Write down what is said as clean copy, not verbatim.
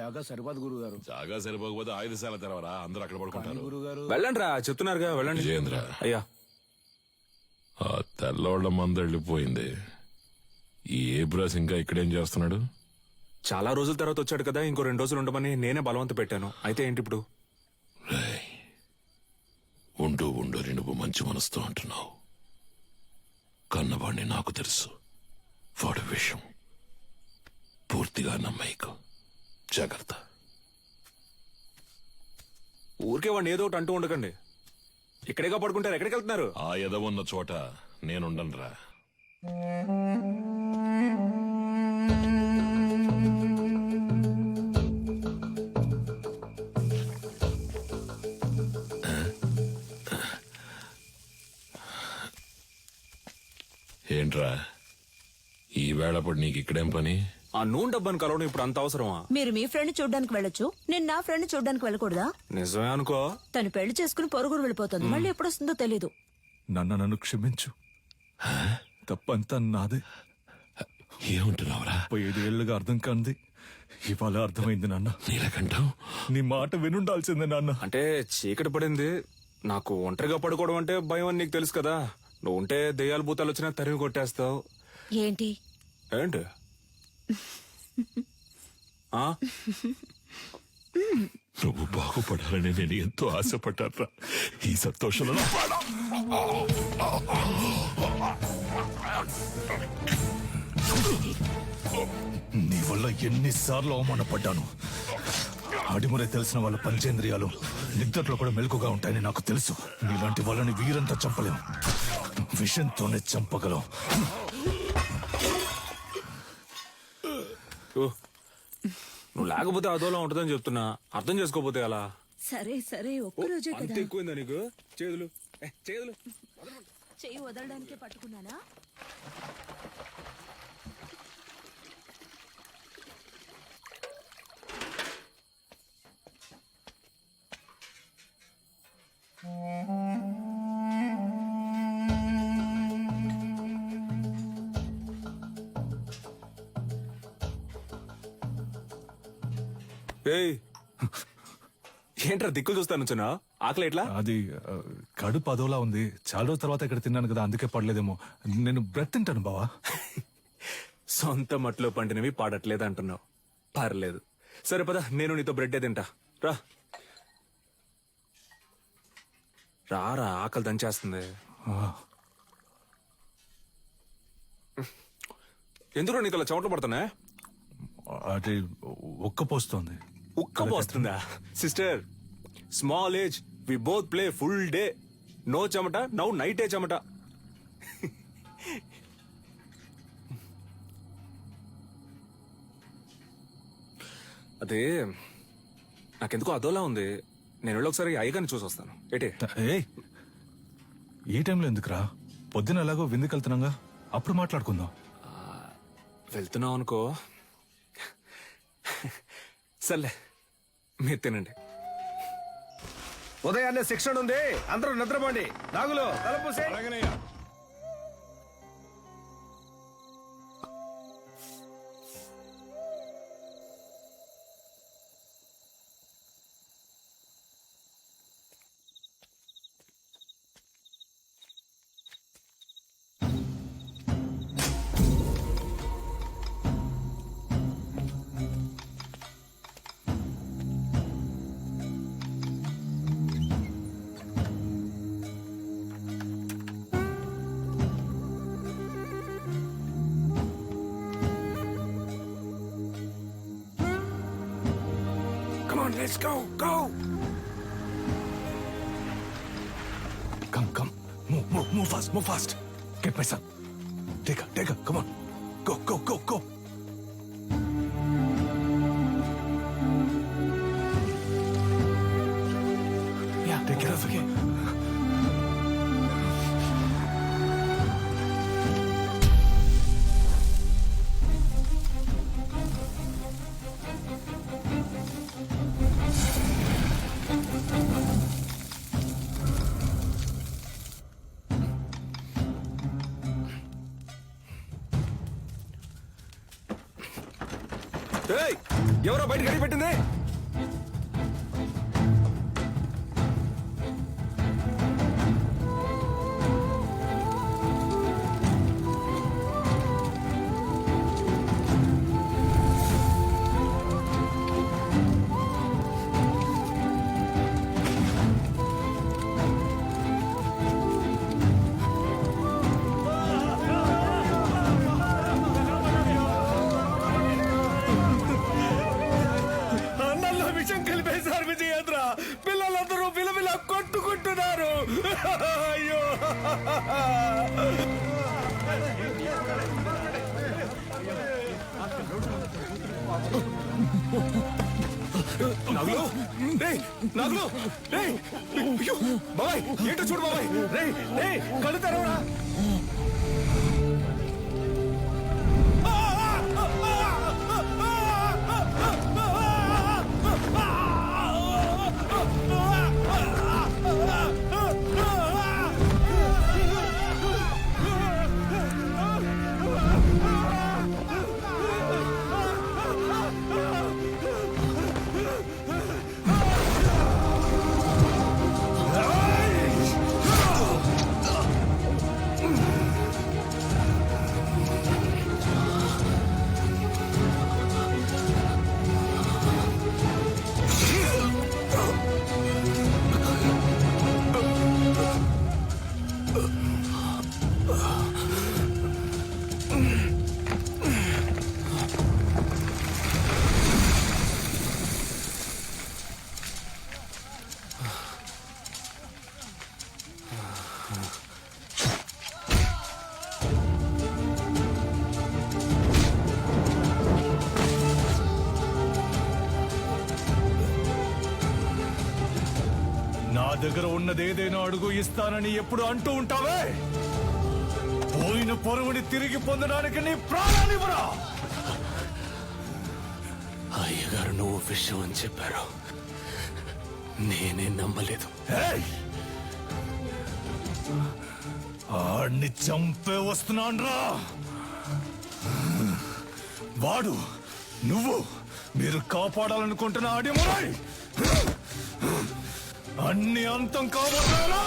జాగా సరిపోదు గురుగారు. జాగా సరిపోకపోతే ఆయుధశాల తెరవరా, అందరూ అక్కడ పడుకుంటారు. గురుగారు వెళ్ళండి రా, చెప్తున్నారుగా వెళ్ళండి. విజయేంద్ర, అయ్యా ఆ తెల్లోళ్ళ మంద వెళ్ళిపోయింది. ఈ ఏబ్రాస్ ఇంకా ఇక్కడేం చేస్తున్నాడు? చాలా రోజుల తర్వాత వచ్చాడు కదా, ఇంకో 2 రోజులు ఉండమని నేనే బలవంత పెట్టాను. అయితే ఏంటి ఇప్పుడు? రేయ్, ఉండు ఉండు అని నువ్వు మంచి మనసుతో అంటున్నావు. కన్నవాణ్ణి నాకు తెలుసు. వాడి విషయం పూర్తిగా నమ్మేకు. జాగ్రత్త. ఊరికే వాడిని ఏదో ఒకటి అంటూ ఉండకండి. ఇక్కడేగా పడుకుంటారు, ఎక్కడికి వెళ్తున్నారు? ఆ ఎదవున్న చోట నేనుండనురా. ఏంట్రా ఈ వేళప్పుడు నీకు ఇక్కడేం పని? ఆ నూనె డబ్బాను కలవడం ఇప్పుడు అంత అవసరమా? మీరు మీ ఫ్రెండ్ చూడ్డానికి వెళ్ళొచ్చు, నేను నా ఫ్రెండ్ చూడ్డానికి వెళ్ళకూడదా? నిజమే అనుకో. తను పెళ్లి చేసుకుని పొరుగురు వెళ్ళిపోతుంది, మళ్ళీ ఎప్పుడు వస్తుందో తెలీదు. నన్ను క్షమించు. తప్పంతా నాదే. ఏమంటున్నావురా? 5 ఏళ్లుగా అర్థం కాంది ఇవాళ అర్థమైంది నాన్న. నీలకంఠం, నీ మాట వినుండాల్సిందే నాన్న. అంటే చీకటి పడింది, నాకు ఒంటరిగా పడుకోవడం అంటే భయం అని నీకు తెలుసు కదా. నువ్వు ఉంటే దెయ్యాలు భూతాలు వచ్చినా తరిమి కొట్టేస్తావు. ఏంటి ఏంటి? ఆ? నువ్వు బాగుపడాలని నేను ఎంతో ఆశపడ్డారా. ఈ సంతోషంలో నీ వల్ల ఎన్నిసార్లు అవమానపడ్డాను. అడిమురే తెలిసిన వాళ్ళ పంచేంద్రియాలు నిద్రలో కూడా మెలకుగా ఉంటాయని నాకు తెలుసు. నీలాంటి వాళ్ళని వీరంతా చంపలేం, విషంతోనే చంపగలం. ఓ, నువ్వు లేకపోతే అదోలా ఉంటుందని చెప్తున్నా, అర్థం చేసుకోపోతే అలా. సరే సరే, ఒక్కరోజే అంత కదా. ఎక్కువైందా నీకు? చేతులు చేతులు చెయ్యి వదలడానికే పట్టుకున్నానా? ఏయ్, ఏంట్రా దిక్కులు చూస్తాను నుంచున్నా? ఆకలి ఎట్లా? అది కడుపు అదోలా ఉంది. చాలా రోజుల తర్వాత ఇక్కడ తిన్నాను కదా, అందుకే పడలేదేమో. నేను బ్రెడ్ తింటాను బావా. సొంత మట్లో పండినవి పాడట్లేదు అంటున్నావు. పర్లేదు, సరే పద, నేను నీతో బ్రెడ్డే తింటా. రా రా, ఆకలి దంచేస్తుంది. ఎందుకు నీకు అలా చెమటలు పడుతున్నా? అది ఒక్కపోస్తోంది. ఉక్క పోస్తుందా? Sister, small age, we both play full day. No చెమట, నౌ నైటే చెమట. అదే నాకెందుకో అదోలా ఉంది. నేను వెళ్ళి ఒకసారి అయ్యగారిని చూసి వస్తాను. ఏటే? ఏయ్, ఈ టైంలో ఎందుకురా? పొద్దున ఎలాగో విందుకు వెళ్తున్నాగా, అప్పుడు మాట్లాడుకుందాం. వెళ్తున్నావు అనుకో. సర్లే, మీరు తినండి. ఉదయాన్నే శిక్షణ ఉంది, అందరూ నిద్రపోండి. నాగులు తలపూసే. Let's go, go! Come. Move fast. Get my son. Take her, come on. Go. Yeah, take care of her. ఏయ్, ఎవరో బయట గడి పెట్టింది? అన్నంలో విషం కలిపేశారు విజయేంద్ర. పిల్లలందరూ విలవిల కొట్టుకుంటున్నారు. అయ్యో నాగులు, రేయ్, నాగులు, రేయ్, అయ్యో, బాబాయ్, ఏంటో చూడు బాబాయ్. కళ్ళు తెరవరా. నా దగ్గర ఉన్నదేదైనా అడుగు ఇస్తానని ఎప్పుడు అంటూ ఉంటావే. పోయిన పొరుగుని తిరిగి పొందడానికి నీ ప్రాణాలివ్వరా. అయ్యగారు నువ్వు విషయం అని చెప్పారు, నేనే నమ్మలేదు. ఏయ్! ఆడిని చంపే వస్తున్నాన్రా. వాడు నువ్వు మీరు కాపాడాలనుకుంటున్న ఆడిమురాయ్ అన్ని అంతం కాబోతున్నారా.